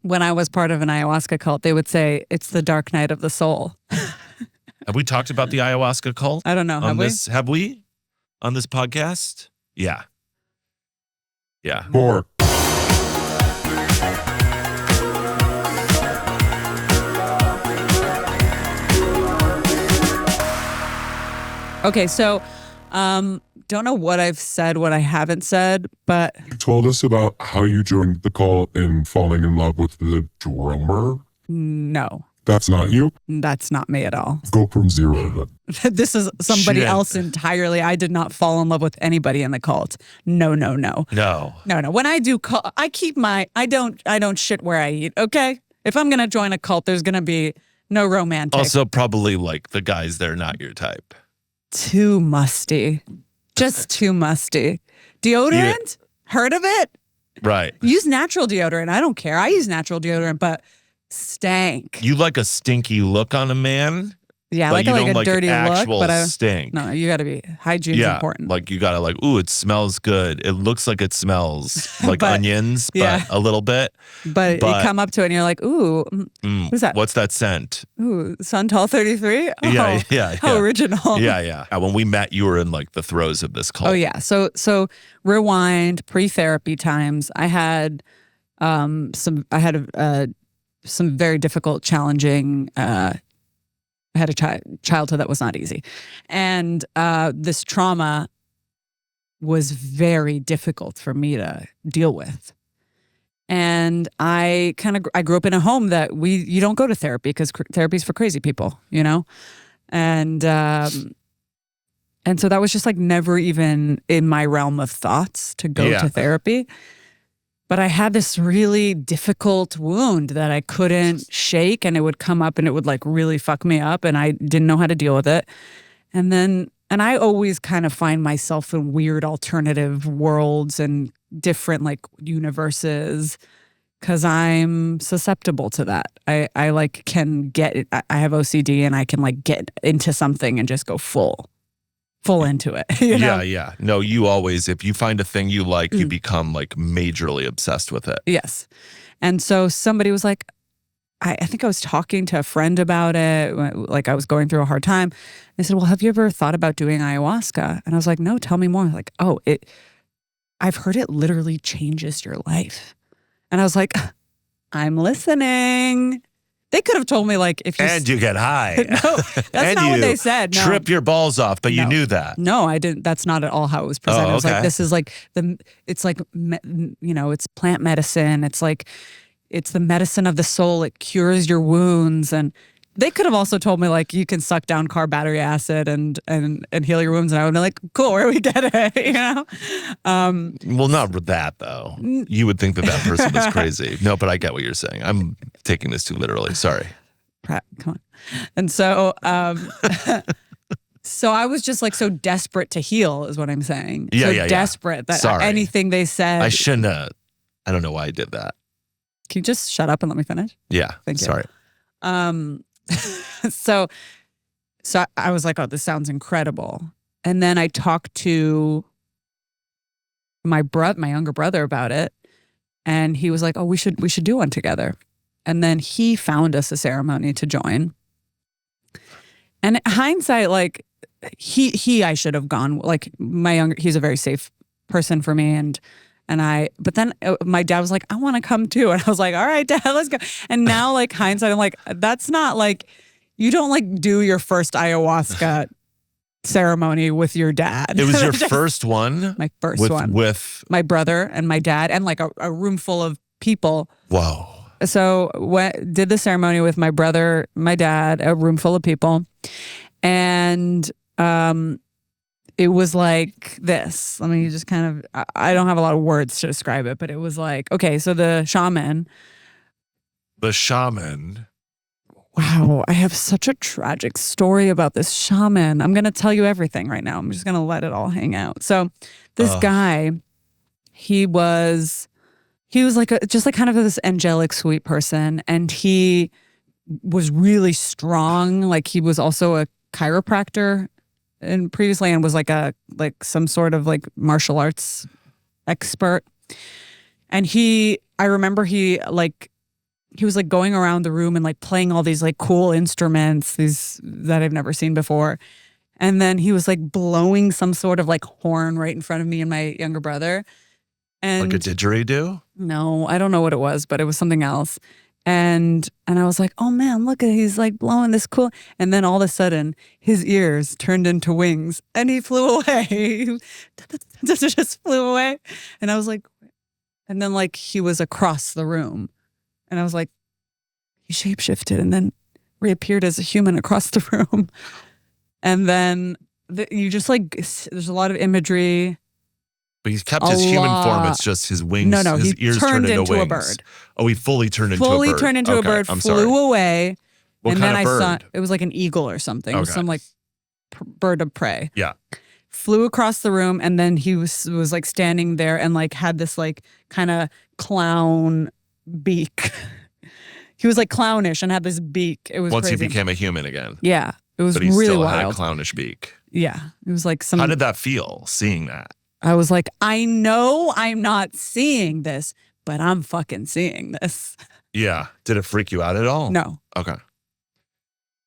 when I was part of an ayahuasca cult, they would say it's the dark night of the soul. Have we talked about the ayahuasca cult? I don't know. Have we on this podcast? Yeah. Yeah. More. Okay, so don't know what I've said, what I haven't said, but You told us about how you joined the cult and falling in love with the drummer. no, That's not you? that's not me at all. Go from zero then. This is somebody Shit. else entirely. I did not fall in love with anybody in the cult. No. No. When I do cult, I keep I don't shit where I eat, okay? If I'm going to join a cult, there's going to be no romantic. Also, probably like the guys, they're not your type. Too musty. Just too musty. Deodorant? Heard of it? Right. Use natural deodorant. I don't care. I use natural deodorant, but stank. You like a stinky look on a man? Yeah, but like you a don't like dirty look, actual but stink. no, you got to be hygiene's Yeah, important. like you gotta like, ooh, it smells good. It looks like it smells like But- onions, but yeah. a little bit. but you come up to it and you're like, ooh, who's that? What's that scent? Ooh, Suntal 33? Oh, Yeah. How original. Yeah. When we met, you were in like the throes of this cult. Oh yeah. So rewind pre-therapy times. I had some very difficult, challenging. I had a childhood that was not easy, and this trauma was very difficult for me to deal with. And I grew up in a home that you don't go to therapy because therapy's for crazy people, you know, and so that was just like never even in my realm of thoughts to go to therapy. But I had this really difficult wound that I couldn't shake, and it would come up and it would like really fuck me up, and I didn't know how to deal with it. And I always kind of find myself in weird alternative worlds and different like universes because I'm susceptible to that. I like can get it. I have OCD and I can like get into something and just go full into it. You know? Yeah. No, you always, if you find a thing you like, you become like majorly obsessed with it. Yes. And so somebody was like, I think I was talking to a friend about it, like I was going through a hard time. They said, well, have you ever thought about doing ayahuasca? And I was like, no, tell me more. Like, I've heard it literally changes your life. And I was like, I'm listening. They could have told me like if you and you get high. No, that's not what they said. No. Trip your balls off, but you knew that. No, I didn't. That's not at all how it was presented. It was like, this is like it's like, it's plant medicine. It's like, it's the medicine of the soul. It cures your wounds. And they could have also told me like, you can suck down car battery acid and heal your wounds. And I would be like, cool, where do we get it? You know? Well, not that though. You would think that person was crazy. No, but I get what you're saying. I'm taking this too literally. Sorry. Come on. And so, so I was just like so desperate to heal is what I'm saying. Yeah. Desperate that anything they said. I shouldn't have. I don't know why I did that. Can you just shut up and let me finish? Yeah. Thank you. Sorry. So I was like, oh, this sounds incredible. And then I talked to my younger brother about it. And he was like, oh, we should do one together. And then he found us a ceremony to join. And hindsight, like I should have gone, like he's a very safe person for me. But then my dad was like, I want to come too. And I was like, all right, Dad, let's go. And now like hindsight, I'm like, that's not like, you don't like do your first ayahuasca ceremony with your dad. It was your first one? My first one. With my brother and my dad and like a room full of people. Whoa. So did the ceremony with my brother, my dad, a room full of people. And it was like this. Let me just kind of, I don't have a lot of words to describe it, but it was like, okay, so the shaman. Wow, I have such a tragic story about this shaman. I'm going to tell you everything right now. I'm just going to let it all hang out. So this guy, he was like just like kind of this angelic, sweet person. And he was really strong. Like he was also a chiropractor and previously and was like some sort of like martial arts expert. And I remember he like he was like going around the room and like playing all these like cool instruments, these that I've never seen before. And then he was like blowing some sort of like horn right in front of me and my younger brother. And Like a didgeridoo? no, I don't know what it was, but it was something else. And I was like, oh man, look at it. He's like blowing this cool. And then all of a sudden his ears turned into wings and he flew away. Just flew away. And I was like, and then like he was across the room. And I was like, he shapeshifted and then reappeared as a human across the room. And then you just like, there's a lot of imagery. But he's kept his human form. It's just his wings. No, his he ears turned into wings. a bird. Oh, he fully turned into a bird. Fully turned into a bird, flew away. What and kind then of bird? I saw it was like an eagle or something. It was some like bird of prey. Yeah. Flew across the room and then he was like standing there and like had this like kind of clown beak. He was like clownish and had this beak. It was Once crazy. he became a human again. Yeah. It was But he really still wild. had a clownish beak. Yeah. It was like some. How did that feel, seeing that? I was like, I know I'm not seeing this, but I'm fucking seeing this. Yeah. Did it freak you out at all? No. Okay.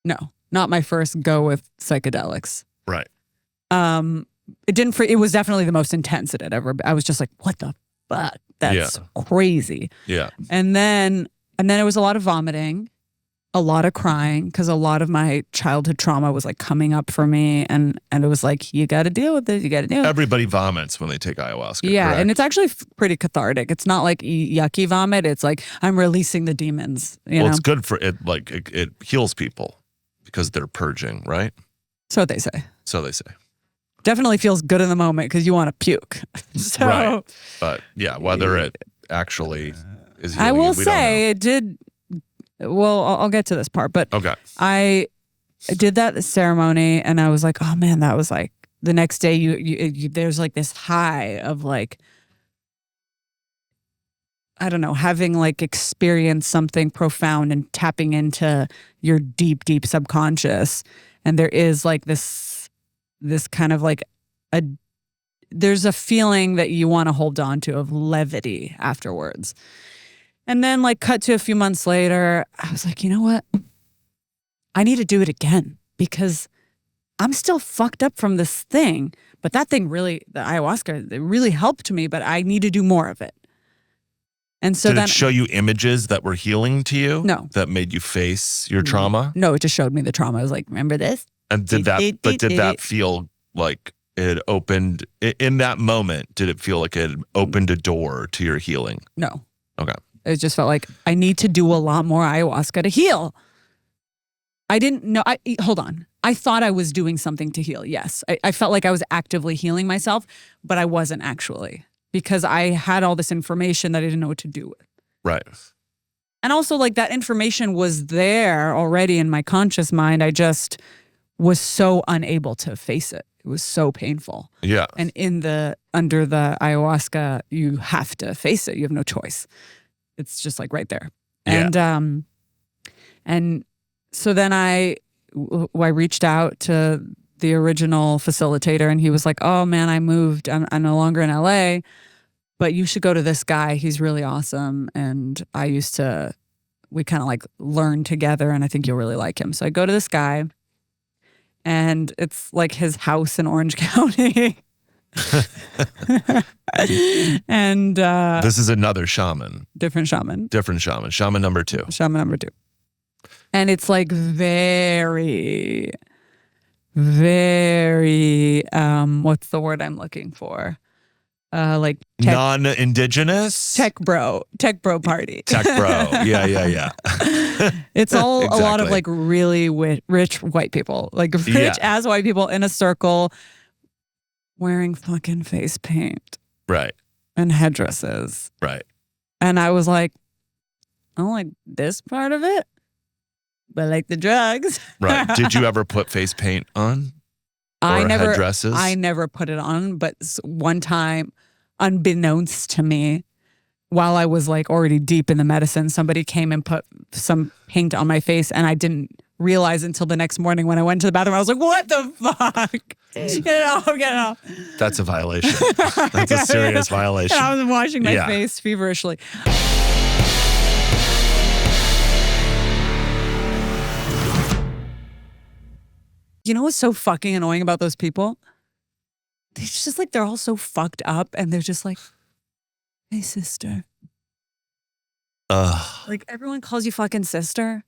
No. Not my first go with psychedelics. Right. It didn't it was definitely the most intense it had ever been. I was just like, what the fuck? That's crazy. Yeah. And then it was a lot of vomiting, a lot of crying, because a lot of my childhood trauma was like coming up for me, and it was like, you got to deal with it. You got to deal with it. Everybody vomits when they take ayahuasca. Yeah, correct? and it's actually pretty cathartic. It's not like yucky vomit. It's like I'm releasing the demons. You know? It's good for it. Like it heals people because they're purging, right? So they say. So they say. Definitely feels good in the moment because you want to puke. So Right. But yeah, whether it actually is healing, I will we don't know. say it did. Well, I'll get to this part, but Okay. I did that ceremony and I was like, oh man, that was like the next day you there's like this high of like, I don't know, having like experienced something profound and tapping into your deep, deep subconscious. And there is like this kind of like there's a feeling that you want to hold on to of levity afterwards. And then like cut to a few months later, I was like, you know what? I need to do it again because I'm still fucked up from this thing. But that thing really, the ayahuasca, it really helped me, but I need to do more of it. And so Did then it show you images that were healing to you? No. That made you face your trauma? No, it just showed me the trauma. I was like, remember this? And did that feel like it opened, in that moment, did it feel like it opened a door to your healing? No. Okay. It just felt like I need to do a lot more ayahuasca to heal. I didn't know. Hold on. I thought I was doing something to heal. Yes. I felt like I was actively healing myself, but I wasn't actually because I had all this information that I didn't know what to do with. Right. And also like that information was there already in my conscious mind. I just was so unable to face it. It was so painful. Yeah. And under the ayahuasca, you have to face it. You have no choice. It's just like right there. Yeah. And so then I reached out to the original facilitator and he was like, oh man, I moved. I'm no longer in LA, but you should go to this guy. He's really awesome. And we kind of like learned together and I think you'll really like him. So I go to this guy and it's like his house in Orange County. And this is another shaman. Different shaman. Shaman number 2. Shaman number 2. And it's like very, very, what's the word I'm looking for? Like Non-indigenous? tech bro party. Tech bro. Yeah. It's all a lot of Exactly. like really rich white people, like rich ass white people in a circle wearing fucking face paint Right. and headdresses. Right. And I was like, I don't like this part of it, but I like the drugs. Right. Did you ever put face paint on? Or headdresses? I never put it on, but one time, unbeknownst to me, while I was like already deep in the medicine, somebody came and put some paint on my face and I didn't realize until the next morning when I went to the bathroom. I was like, what the fuck? Get it off. That's a violation. That's a serious violation. And I was washing my Yeah. face feverishly. You know what's so fucking annoying about those people? It's just like they're all so fucked up and they're just like, hey, sister. Like everyone calls you fucking sister.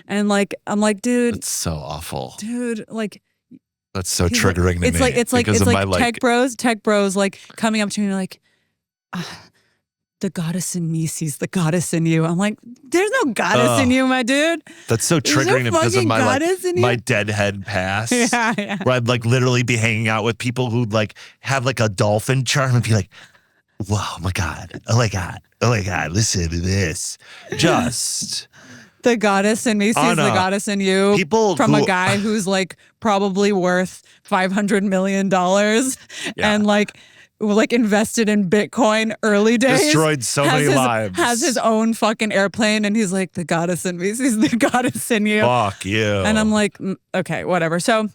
And like, I'm like, dude. That's so awful. Dude, like. That's so triggering to me. It's like tech bros like coming up to me like, the goddess in me sees the goddess in you. I'm like, there's no goddess in you, my dude. That's so triggering because of my deadhead past. Yeah. Where I'd like literally be hanging out with people who like have like a dolphin charm and be like, whoa, my God. Oh my God. Oh my God. Listen to this. Just the goddess in me sees the goddess in you. People from a guy who's like probably worth $500 million and like invested in Bitcoin early days. Destroyed so many lives. Has his own fucking airplane and he's like, the goddess in me sees the goddess in you. Fuck you. And I'm like, okay, whatever. So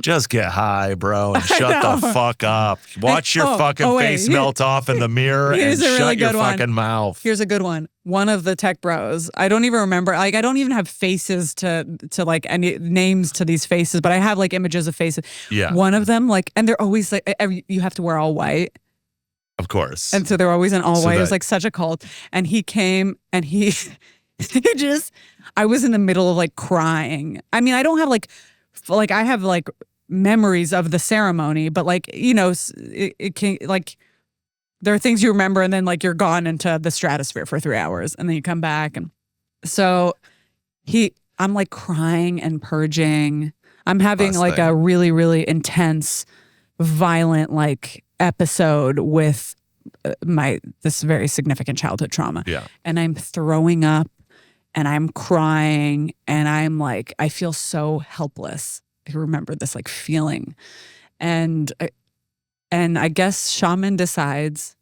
just get high, bro, and shut the fuck up. Watch your fucking face melt off in the mirror and shut your fucking mouth. Here's a good one. One of the tech bros, I don't even remember, like I don't even have faces to like any names to these faces, but I have like images of faces. Yeah. One of them, like, and they're always like, you have to wear all white. Of course. And so they're always in all white. It was like such a cult. And he came and he just, I was in the middle of like crying. I mean, I don't have like I have like memories of the ceremony, but like, you know, it can like, there are things you remember and then like you're gone into the stratosphere for 3 hours and then you come back. And so I'm like crying and purging. I'm having like a really, really intense, violent like episode with this very significant childhood trauma. Yeah. And I'm throwing up and I'm crying and I'm like, I feel so helpless. I remember this like feeling. And I guess shaman decides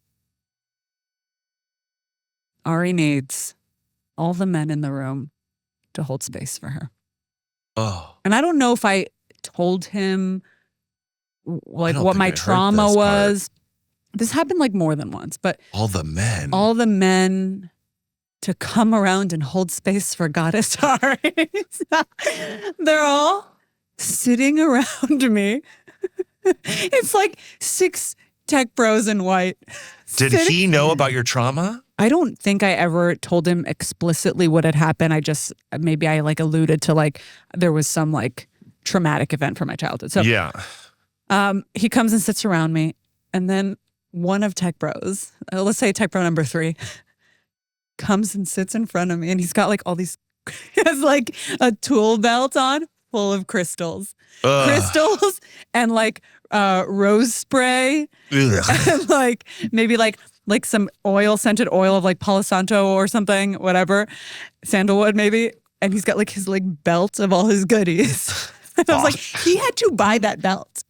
Ari needs all the men in the room to hold space for her. Oh. And I don't know if I told him like what my trauma was. This happened like more than once, but all the men to come around and hold space for Goddess Ari. They're all sitting around me. It's like 6 tech bros in white. Did he know about your trauma? I don't think I ever told him explicitly what had happened. Maybe I like alluded to like there was some like traumatic event from my childhood. So yeah. He comes and sits around me, and then one of tech bros, let's say tech bro number 3, comes and sits in front of me, and he's got like all these, he has like a tool belt on full of crystals. Crystals and like rose spray and like maybe like some scented oil of like Palo Santo or something, whatever, sandalwood maybe. And he's got like his like belt of all his goodies. And I was like, he had to buy that belt.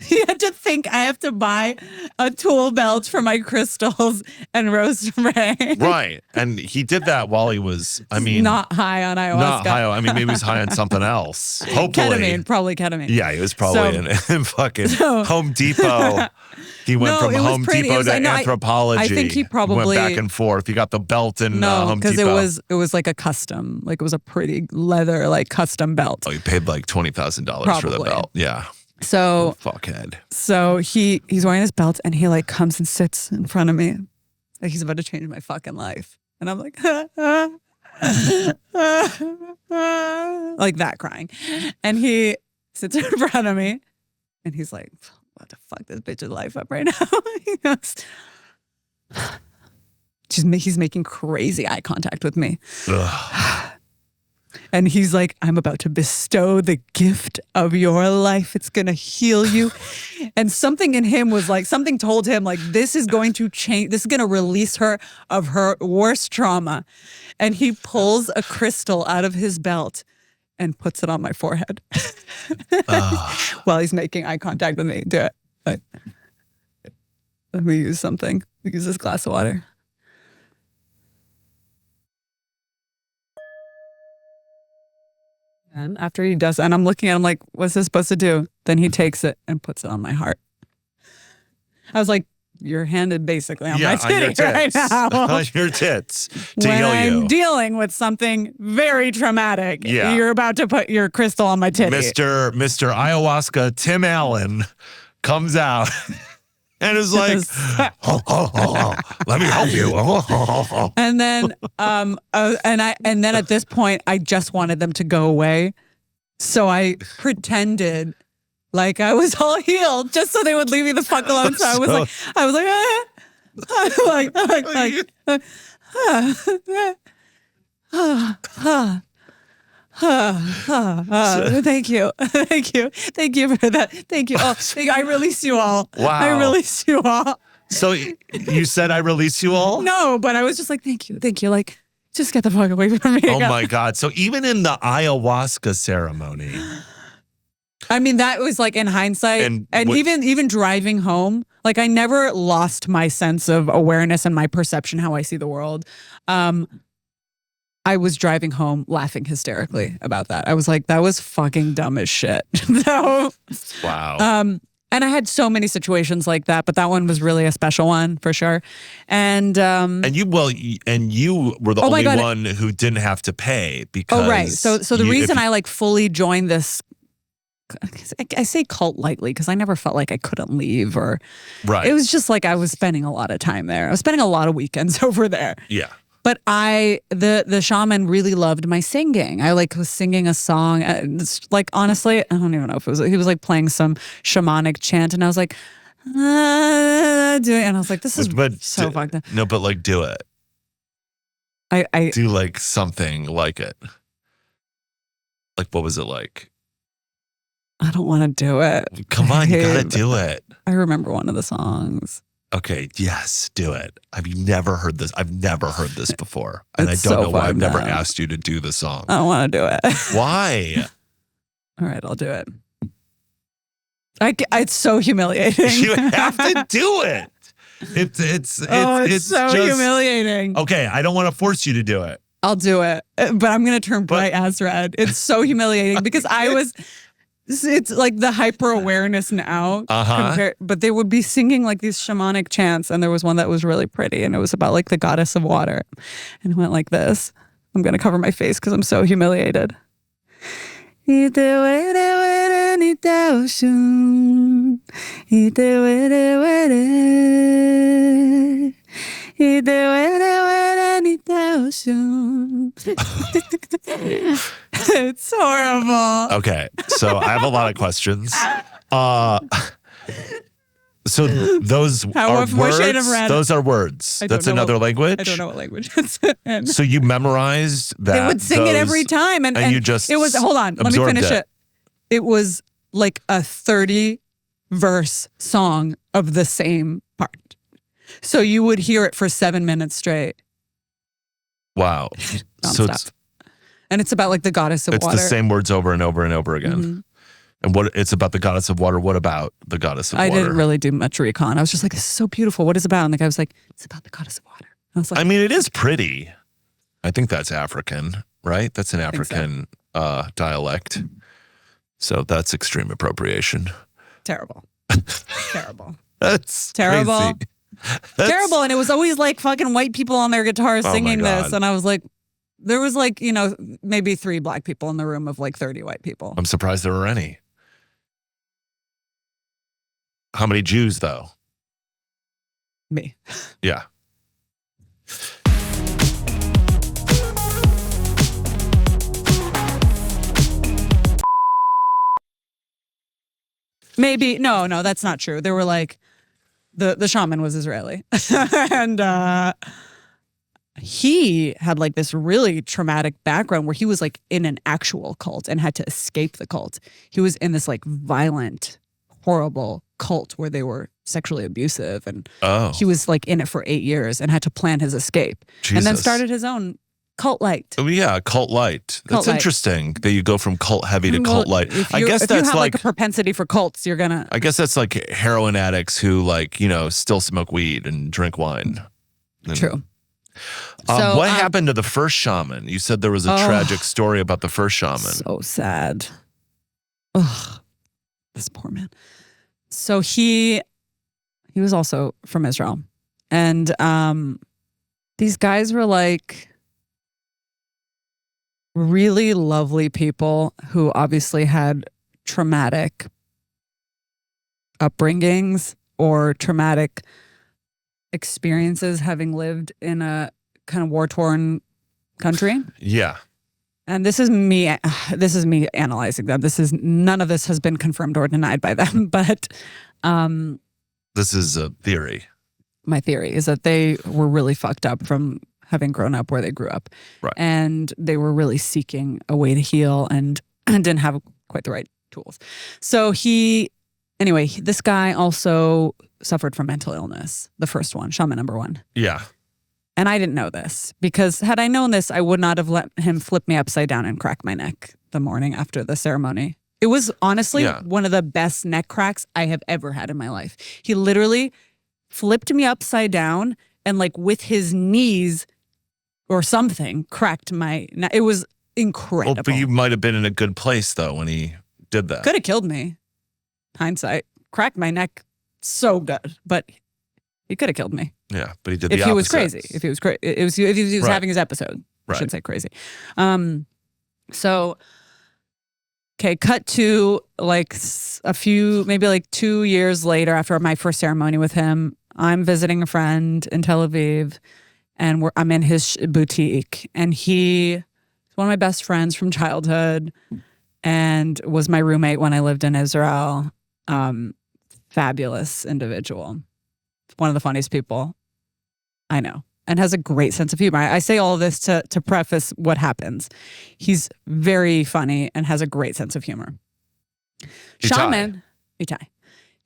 He had to think I have to buy a tool belt for my crystals and rose spray. Right. And he did that while he was, not high on ayahuasca. Not high. Maybe he was high on something else. Hopefully. Probably ketamine. Yeah, he was probably in fucking Home Depot. He went from Home Depot to Anthropology. I think he probably went back and forth. He got the belt in Home Depot. because it was like a custom, like it was a pretty leather like custom belt. Oh, he paid like $20,000 for the belt. Yeah. So fuckhead. So he's wearing this belt and he like comes and sits in front of me. Like he's about to change my fucking life. And I'm like, like that crying. And he sits in front of me and he's like, what the fuck this bitch's life up right now. He goes, he's making crazy eye contact with me. And he's like, I'm about to bestow the gift of your life. It's going to heal you. And something in him was like, something told him like, this is going to change. This is going to release her of her worst trauma. And he pulls a crystal out of his belt and puts it on my forehead while he's making eye contact with me. Do it. But let me use something. Use this glass of water. And after he does, and I'm looking at him like, what's this supposed to do? Then he takes it and puts it on my heart. I was like, you're handed basically on Yeah, my titty right now. On your tits to when heal I'm you. dealing with something very traumatic. Yeah. You're about to put your crystal on my titty. Mr. Ayahuasca Tim Allen comes out and is like, let me help you. And then and then at this point I just wanted them to go away. So I pretended like I was all healed just so they would leave me the fuck alone. So I was thank you for that. Thank you. Oh, I release you all. Wow. I release you all. So you said I release you all? No, but I was just like, thank you. Like, just get the fuck away from me. Oh my God. So even in the ayahuasca ceremony. I mean, that was like in hindsight, and even driving home, like I never lost my sense of awareness and my perception, how I see the world. I was driving home laughing hysterically about that. I was like, that was fucking dumb as shit. So, wow. And I had so many situations like that, but that one was really a special one for sure. And you were the only one who didn't have to pay because. Oh right. So the reason I like fully joined this. I say cult lightly because I never felt like I couldn't leave or it was just like I was spending a lot of time there. I was spending a lot of weekends over there. Yeah. But the shaman really loved my singing. I like was singing a song. It's like honestly, I don't even know if it was. He was like playing some shamanic chant, and I was like, doing, and I was like, this is so fucked up. No, but like do it. I do like something like it. Like what was it like? I don't want to do it. Come on, you gotta do it. I remember one of the songs. Okay, yes, do it. I've never heard this. I've never heard this before. And It's I don't so know why I've fun, never though. asked you to do the song. I don't want to do it. Why? All right, I'll do it. It's so humiliating. You have to do it. It's so just humiliating. Okay, I don't want to force you to do it. I'll do it, but I'm going to turn bright as red. It's so humiliating because it's like the hyper awareness now. But they would be singing like these shamanic chants, and there was one that was really pretty, and it was about like the goddess of water, and it went like this. I'm going to cover my face because I'm so humiliated. It's horrible. Okay, so I have a lot of questions. So those are words. Those are words. That's another language. I don't know what language it's in. So you memorized that. They would sing it every time, and you just it was. Hold on, let me finish it. It was like a 30-verse song of the same part. So you would hear it for 7 minutes straight. Wow. So and it's about like the goddess of water. It's the same words over and over and over again. Mm-hmm. And what it's about the goddess of water. What about the goddess of water? I didn't really do much recon. I was just like, this is so beautiful. What is it about? And the guy was like, it's about the goddess of water. I was like, I mean, it is pretty. I think that's African, right? That's an African dialect. So that's extreme appropriation. Terrible. Terrible. That's terrible. Crazy. Terrible. And it was always like fucking white people on their guitars singing this. And I was like, there was like, maybe 3 black people in the room of like 30 white people. I'm surprised there were any. How many Jews, though? Me. Yeah. Maybe. No, that's not true. There were like, the shaman was Israeli. And he had like this really traumatic background where he was like in an actual cult and had to escape the cult. He was in this like violent, horrible cult where they were sexually abusive, and he was like in it for 8 years and had to plan his escape. Jesus. And then started his own cult light. Oh yeah, cult light. That's interesting that you go from cult heavy to cult light. I guess that's you have like a propensity for cults, you're gonna. I guess that's like heroin addicts who like still smoke weed and drink wine. True. What happened to the first shaman? You said there was a tragic story about the first shaman. So sad. Ugh, this poor man. So he He was also from Israel. And these guys were like really lovely people who obviously had traumatic upbringings or traumatic experiences having lived in a kind of war-torn country. Yeah. And this is me analyzing them. None of this has been confirmed or denied by them, but This is a theory. my theory is that they were really fucked up from having grown up where they grew up. Right. And they were really seeking a way to heal and didn't have quite the right tools. So this guy also suffered from mental illness, the first one, shaman number 1. Yeah. And I didn't know this because had I known this, I would not have let him flip me upside down and crack my neck the morning after the ceremony. It was honestly one of the best neck cracks I have ever had in my life. He literally flipped me upside down and like with his knees or something cracked my neck. It was incredible. Well, but you might have been in a good place though when he did that. Could have killed me. Hindsight. Cracked my neck so good, but he could have killed me. Yeah, but he did if the he opposite. was crazy. If he was crazy. If he was having his episode. I should say crazy. So, okay, cut to like maybe like 2 years later after my first ceremony with him, I'm visiting a friend in Tel Aviv and I'm in his boutique and he's one of my best friends from childhood and was my roommate when I lived in Israel. Fabulous individual. One of the funniest people I know. And has a great sense of humor. I say all of this to preface what happens. He's very funny and has a great sense of humor. Itai.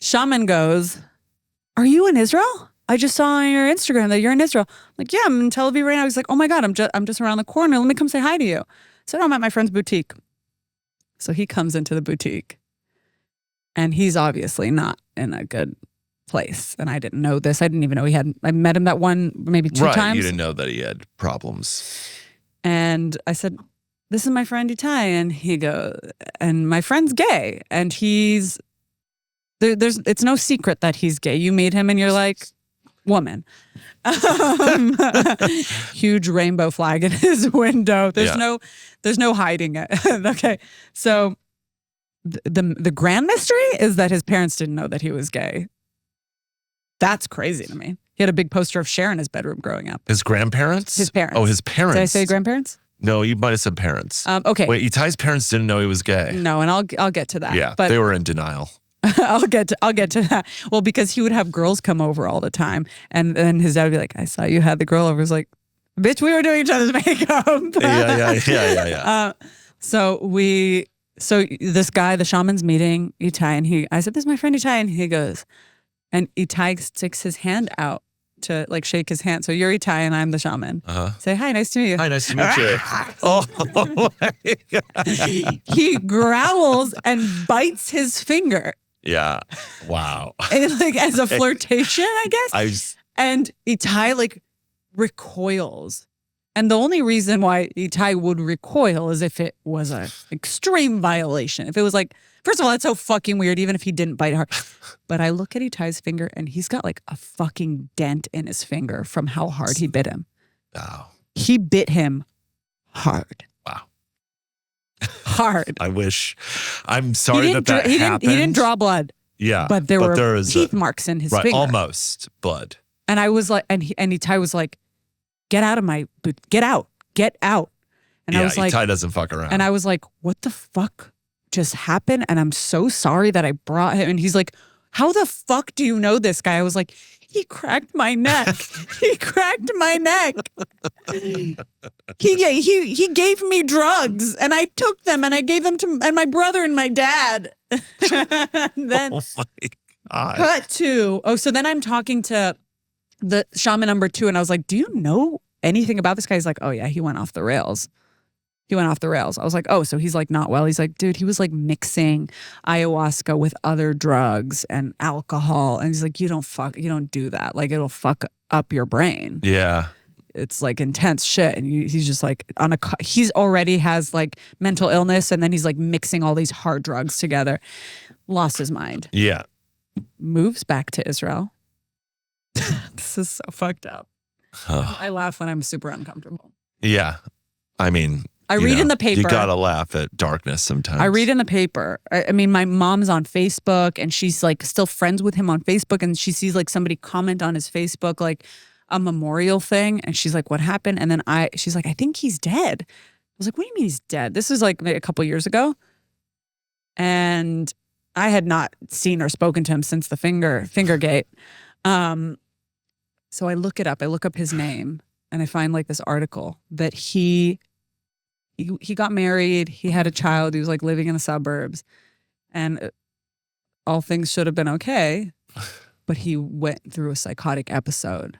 Shaman goes, "Are you in Israel? I just saw on your Instagram that you're in Israel." I'm like, "Yeah, I'm in Tel Aviv right now." He's like, "Oh my God, I'm just around the corner. Let me come say hi to you." I said, "I'm at my friend's boutique." So he comes into the boutique and he's obviously not in a good place. And I didn't know this. I didn't even know I met him that maybe two times. You didn't know that he had problems. And I said, "This is my friend Itai." And he goes, "And my friend's gay." And it's no secret that he's gay. You meet him and you're like, "Woman." Huge rainbow flag in his window. There's no hiding it. Okay. So the grand mystery is that his parents didn't know that he was gay. That's crazy to me. He had a big poster of Cher in his bedroom growing up. His grandparents? His parents. Oh, his parents. Did I say grandparents? No, you might have said parents. Okay. Wait, Itai's parents didn't know he was gay. No, and I'll get to that. Yeah, but they were in denial. I'll get to that. Well, because he would have girls come over all the time, and then his dad would be like, "I saw you had the girl over." He's like, "Bitch, we were doing each other's makeup." Yeah. So this guy, the shaman's meeting Itai, and I said, "This is my friend Itai," and he goes, and Itai sticks his hand out to like shake his hand. So you're Itai and I'm the shaman. Say, "Hi, nice to meet you." Hi, nice to meet you. Oh my God. He growls and bites his finger. Yeah. Wow. And like as a flirtation, I guess. And Itai like recoils. And the only reason why Itai would recoil is if it was an extreme violation. If it was like, first of all, that's so fucking weird, even if he didn't bite hard. But I look at Itai's finger and he's got like a fucking dent in his finger from how hard he bit him. Wow. He bit him hard. Wow. Hard. I wish. I'm sorry that happened. He didn't draw blood. Yeah. But there were teeth marks in his finger. Almost blood. And I was like, and Itai was like, "Get out of my boot. Get out. And I was like, Itai doesn't fuck around. And I was like, "What the fuck just happened?" And I'm so sorry that I brought him. And he's like, "How the fuck do you know this guy?" I was like, "He cracked my neck. He cracked my neck. He gave me drugs and I took them and I gave them to my brother and my dad." Then oh my God. cut to, so then I'm talking to the shaman number 2 and I was like, "Do you know anything about this guy?" He's like, "Oh yeah, he went off the rails." I was like, "Oh, so he's like not well." He's like, "Dude, he was like mixing ayahuasca with other drugs and alcohol." And he's like, you don't do that. Like it'll fuck up your brain. Yeah. It's like intense shit. And he's just like he's already has like mental illness. And then he's like mixing all these hard drugs together. Lost his mind. Yeah. Moves back to Israel. This is so fucked up. Oh, I laugh when I'm super uncomfortable. yeah. I mean, I read in the paper. You gotta laugh at darkness sometimes. I read in the paper. I mean, my mom's on Facebook and she's like still friends with him on Facebook, and she sees like somebody comment on his Facebook, like a memorial thing. And she's like, what happened? And then she's like, I think he's dead. I was like, what do you mean he's dead? This was like a couple years ago. And I had not seen or spoken to him since the Fingergate. So I look it up. I look up his name and I find like this article that he got married. He had a child. He was like living in the suburbs, and all things should have been okay. But he went through a psychotic episode,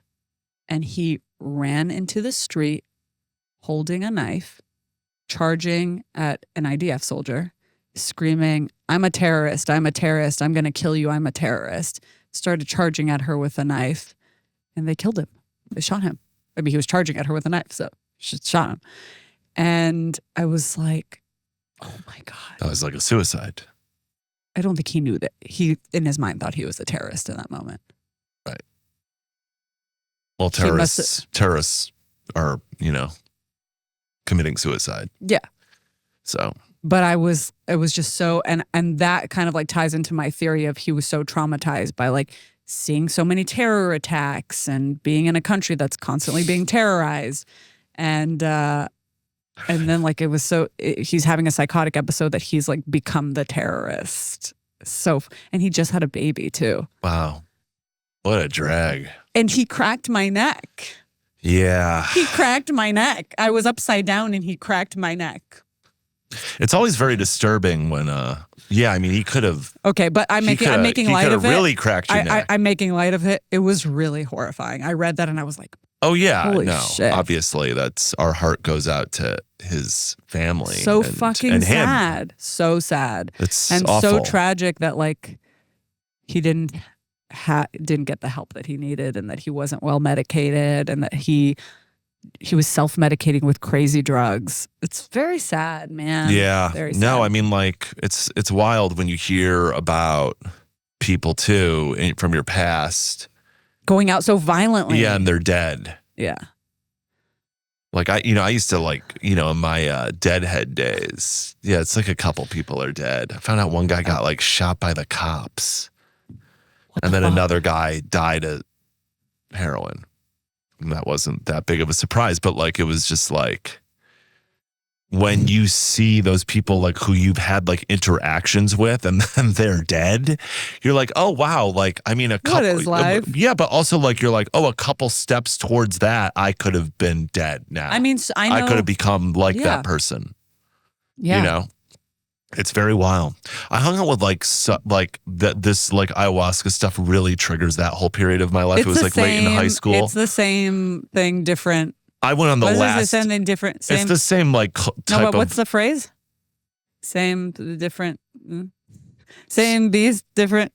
and he ran into the street holding a knife, charging at an IDF soldier, screaming, I'm a terrorist. I'm a terrorist. I'm going to kill you. I'm a terrorist. Started charging at her with a knife, and they killed him. They shot him. I mean, he was charging at her with a knife, so she shot him. And I was like, oh my God. That was like a suicide. I don't think he knew that. He, in his mind, thought he was a terrorist in that moment. Right. Well, terrorists are, committing suicide. Yeah. So. But it was just so, and that kind of like ties into my theory of he was so traumatized by like seeing so many terror attacks and being in a country that's constantly being terrorized. And then like it was he's having a psychotic episode that he's like become the terrorist. And he just had a baby too. Wow. What a drag. And he cracked my neck. Yeah. He cracked my neck. I was upside down and he cracked my neck. It's always very disturbing when, he could have. Okay, but I'm making light of it. Really cracked your neck. I'm making light of it. It was really horrifying. I read that and I was like, oh yeah, holy no, shit. Obviously that's our heart goes out to his family. So and fucking sad. Him. So sad. It's and awful. So tragic that like he didn't get the help that he needed, and that he wasn't well medicated, and that he was self-medicating with crazy drugs. It's very sad, man. Yeah. Very sad. No, I mean, like, it's wild when you hear about people too from your past going out so violently. Yeah, and they're dead. Yeah. Like I used to like, in my deadhead days. Yeah, it's like a couple people are dead. I found out one guy got like shot by the cops. And then another guy died of heroin. And that wasn't that big of a surprise, but like it was just like when you see those people like who you've had like interactions with and then they're dead, you're like, oh wow, like I mean a couple. What is life? Yeah, but also like you're like, oh, a couple steps towards that, I could have been dead now. I mean, I know. I could have become like that person. Yeah. It's very wild. I hung out with this like ayahuasca stuff really triggers that whole period of my life. It was like late in high school. It's the same thing, different. I went on the last. It's the same thing, different. Same. It's the same like type no, but what's the phrase? Same, different. Same beast, different.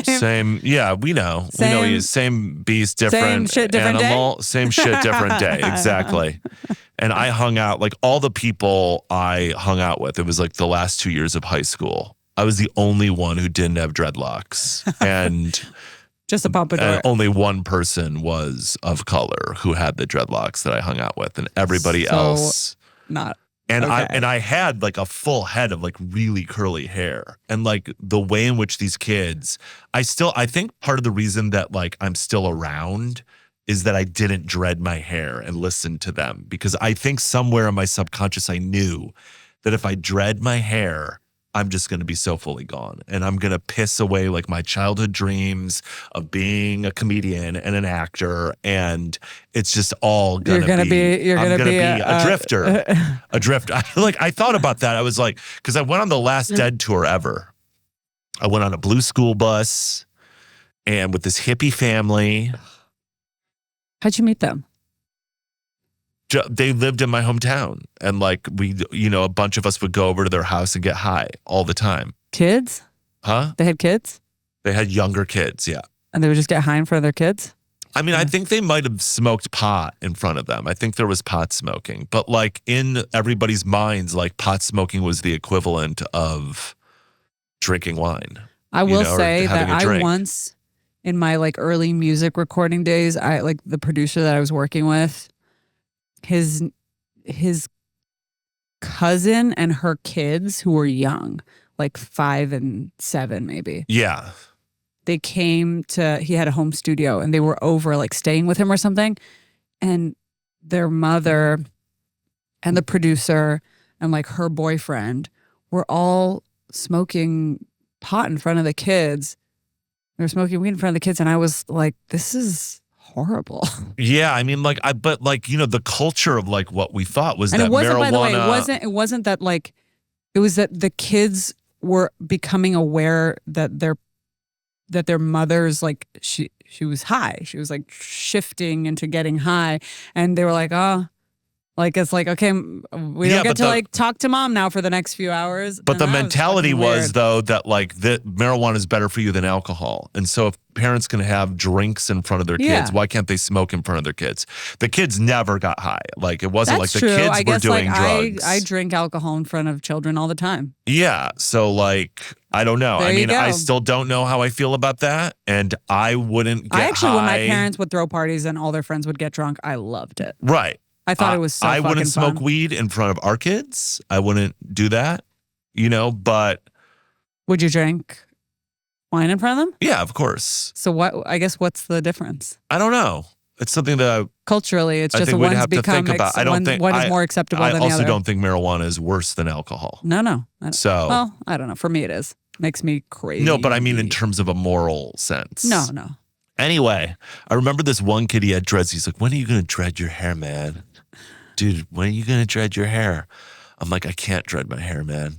Same. Yeah, we know. We know you. Same beast, different same shit, different animal. Day? Same shit, different day. Exactly. And I hung out, like all the people I hung out with, it was like the last 2 years of high school. I was the only one who didn't have dreadlocks. And just a pompadour. Only one person was of color who had the dreadlocks that I hung out with. And everybody else. Not. And okay. I had like a full head of like really curly hair. And like the way in which these kids, I think part of the reason that like I'm still around is that I didn't dread my hair and listen to them, because I think somewhere in my subconscious I knew that if I dread my hair, I'm just going to be so fully gone, and I'm going to piss away like my childhood dreams of being a comedian and an actor, and it's just all going to be a drifter. A drifter. I thought about that. I was like, because I went on the last Dead tour ever. I went on a blue school bus and with this hippie family. How'd you meet them? They lived in my hometown, and like we, a bunch of us would go over to their house and get high all the time. Kids? Huh? They had kids? They had younger kids, yeah. And they would just get high in front of their kids? I mean, I think they might have smoked pot in front of them. I think there was pot smoking, but like in everybody's minds, like pot smoking was the equivalent of drinking wine. I will say that I once in my like early music recording days, I like the producer that I was working with, his cousin and her kids who were young, like 5 and 7 maybe. Yeah. They came to, he had a home studio and they were over like staying with him or something. And their mother and the producer and like her boyfriend were all smoking pot in front of the kids. They were smoking weed in front of the kids. And I was like, this is horrible. Yeah, I mean, like, but like, you know, the culture of like what we thought was And that it wasn't, marijuana. by the way, it wasn't that like, it was that the kids were becoming aware that their mother's like, she was high. She was like shifting into getting high. And they were like, oh, like, it's like, okay, we don't get to like talk to mom now for the next few hours. But And the that mentality fucking was weird. though that like that marijuana is better for you than alcohol. And so if parents can have drinks in front of their kids, Yeah. why can't they smoke in front of their kids? The kids never got high. Like it wasn't That's like the true. kids I were guess doing like drugs. I drink alcohol in front of children all the time. Yeah. So like, I don't know. There I you mean, I go. still don't know how I feel about that. And I wouldn't get I actually, high. when my parents would throw parties and all their friends would get drunk, I loved it. Right. I thought it was so I fucking wouldn't smoke fun. weed in front of our kids. I wouldn't do that, you know, but Would you drink wine in front of them? yeah, of course. So what? I guess what's the difference? I don't know. It's something that Culturally, it's I just think we'd one's have to become think about. I don't think one is more acceptable I than the also other. don't think marijuana is worse than alcohol. No. So Well, I don't know. For me, it is. Makes me crazy. no, but I mean in terms of a moral sense. No. Anyway, I remember this one kid, he had dreads. He's like, when are you going to dread your hair, man? Dude, when are you going to dread your hair? I'm like, I can't dread my hair, man,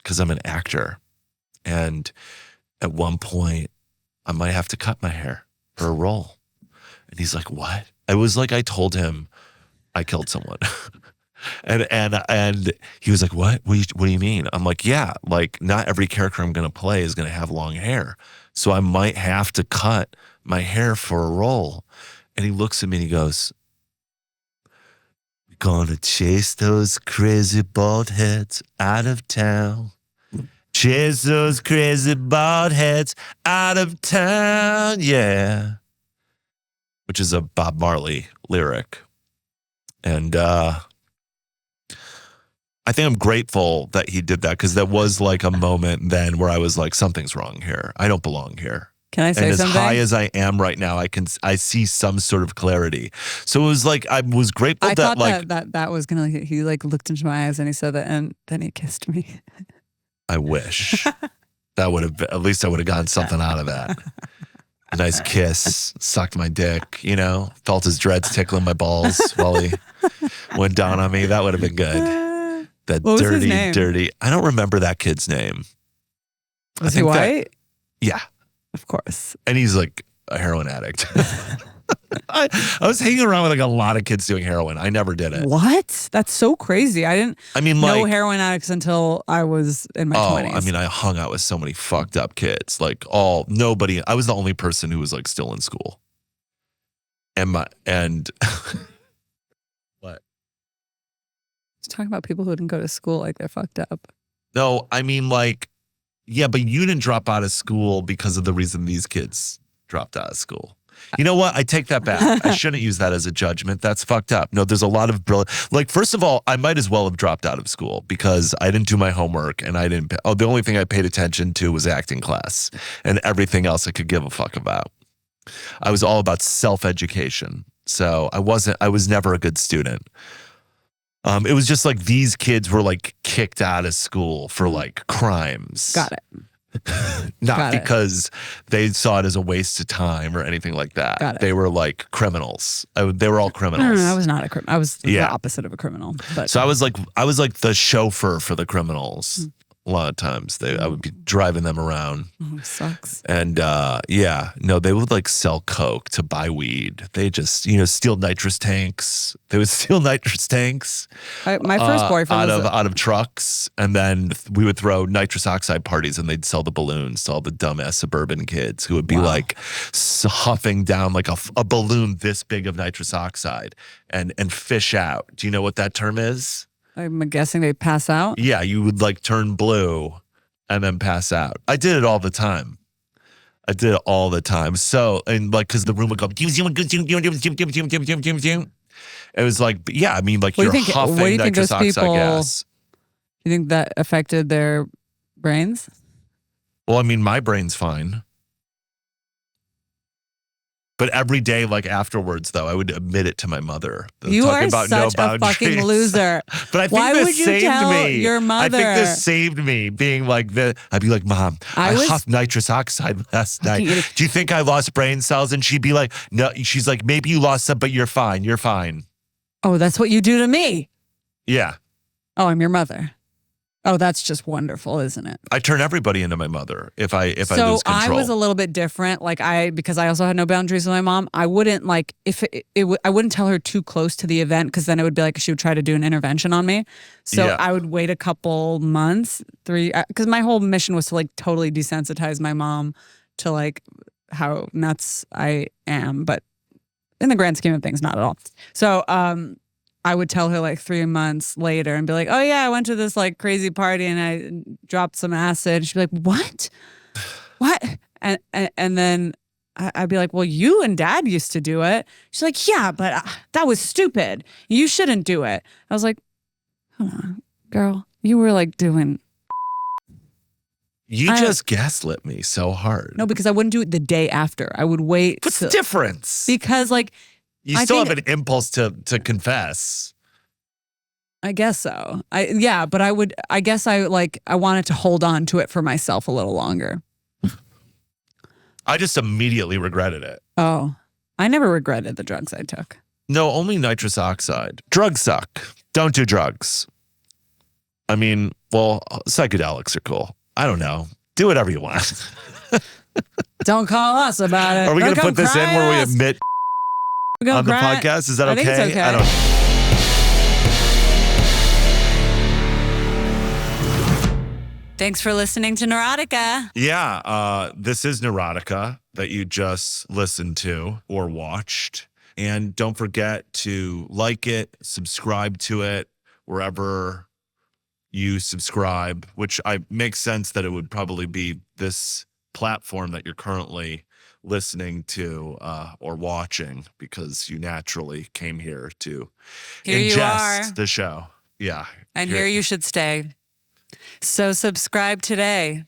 because I'm an actor. And at one point, I might have to cut my hair for a role. And he's like, what? I was like, I told him I killed someone. and he was like, what? What do you mean? I'm like, yeah, like not every character I'm going to play is going to have long hair. So I might have to cut my hair for a role. And he looks at me and he goes, gonna chase those crazy bald heads out of town. Chase those crazy bald heads out of town, yeah. Which is a Bob Marley lyric. And I think I'm grateful that he did that because that was like a moment then where I was like, something's wrong here. I don't belong here. Can I say And something? as high as I am right now, I see some sort of clarity. So it was like I was grateful I that thought like that was gonna. He like looked into my eyes and he said that, and then he kissed me. I wish that would have at least I would have gotten something out of that. A nice kiss, sucked my dick, you know, felt his dreads tickling my balls while he went down on me. That would have been good. That What was his dirty, name? dirty. I don't remember that kid's name. Was he think that- white? Yeah. Of course. And he's like a heroin addict. I was hanging around with like a lot of kids doing heroin. I never did it. What? That's so crazy. I didn't I mean, know like, heroin addicts until I was in my 20s. I mean, I hung out with so many fucked up kids. Like nobody. I was the only person who was like still in school. And what? Just talking about people who didn't go to school like they're fucked up. No, I mean like, yeah, but you didn't drop out of school because of the reason these kids dropped out of school. You know what? I take that back. I shouldn't use that as a judgment. That's fucked up. No, there's a lot of brilliant. Like, first of all, I might as well have dropped out of school because I didn't do my homework and I didn't. Oh, the only thing I paid attention to was acting class, and everything else I could give a fuck about. I was all about self-education. So I was never a good student. It was just like these kids were like kicked out of school for like crimes. Got it. Not Got it. because they saw it as a waste of time or anything like that. Got it. They were like criminals. They were all No, criminals. I was not a criminal. I was Yeah. the opposite of a criminal. But So I was like the chauffeur for the criminals. A lot of times I would be driving them around. oh, it sucks. And they would like sell coke to buy weed. They just, steal nitrous tanks. They would steal nitrous tanks My first boyfriend was out of trucks, and then we would throw nitrous oxide parties, and they'd sell the balloons to all the dumbass suburban kids who would be like huffing down like a balloon this big of nitrous oxide and fish out. Do you know what that term is? I'm guessing they pass out. Yeah, you would like turn blue and then pass out. I did it all the time. I did it all the time. So, and like, cause the room would go, it was like, yeah, I mean, like What do you're you think- huffing what do you think nitrous those oxide people- gas. You think that affected their brains? Well, I mean, my brain's fine. But every day, like afterwards, though, I would admit it to my mother. You talking are about such no a fucking boundaries. loser. But I think Why this would you saved tell me. your I think mother? this saved me being like the. I'd be like, Mom, I was- huffed nitrous oxide last night. get it. Do you think I lost brain cells? And she'd be like, No. She's like, maybe you lost some, but you're fine. You're fine. Oh, that's what you do to me. Yeah. Oh, I'm your mother. Oh, that's just wonderful, isn't it? I turn everybody into my mother if I lose So control. I was a little bit different. Like because I also had no boundaries with my mom. I wouldn't like I wouldn't tell her too close to the event because then it would be like she would try to do an intervention on me. So Yeah. I would wait a couple months, because my whole mission was to like totally desensitize my mom to like how nuts I am, but in the grand scheme of things, not at all. So I would tell her like 3 months later and be like, oh yeah, I went to this like crazy party and I dropped some acid. She'd be like, what? What? And then I'd be like, well, you and Dad used to do it. She's like, yeah, but that was stupid. You shouldn't do it. I was like, hold on, girl, you were like doing. You just gaslit me so hard. No, because I wouldn't do it the day after. I would wait. What's the difference? Because like, You I still think- have an impulse to confess. I guess so. But I guess I wanted to hold on to it for myself a little longer. I just immediately regretted it. Oh, I never regretted the drugs I took. No, only nitrous oxide. Drugs suck. Don't do drugs. I mean, well, psychedelics are cool. I don't know. Do whatever you want. Don't call us about it. Are we going to Don't put this in cry where we us. admit We're gonna on the cry. podcast? Is that I okay? think it's okay. I don't. Thanks for listening to Neurotica. Yeah, this is Neurotica that you just listened to or watched. And don't forget to like it, subscribe to it wherever you subscribe, which makes sense that it would probably be this platform that you're currently listening to or watching, because you naturally came here to Here you ingest are. the show. Yeah. And here you should stay. So subscribe today.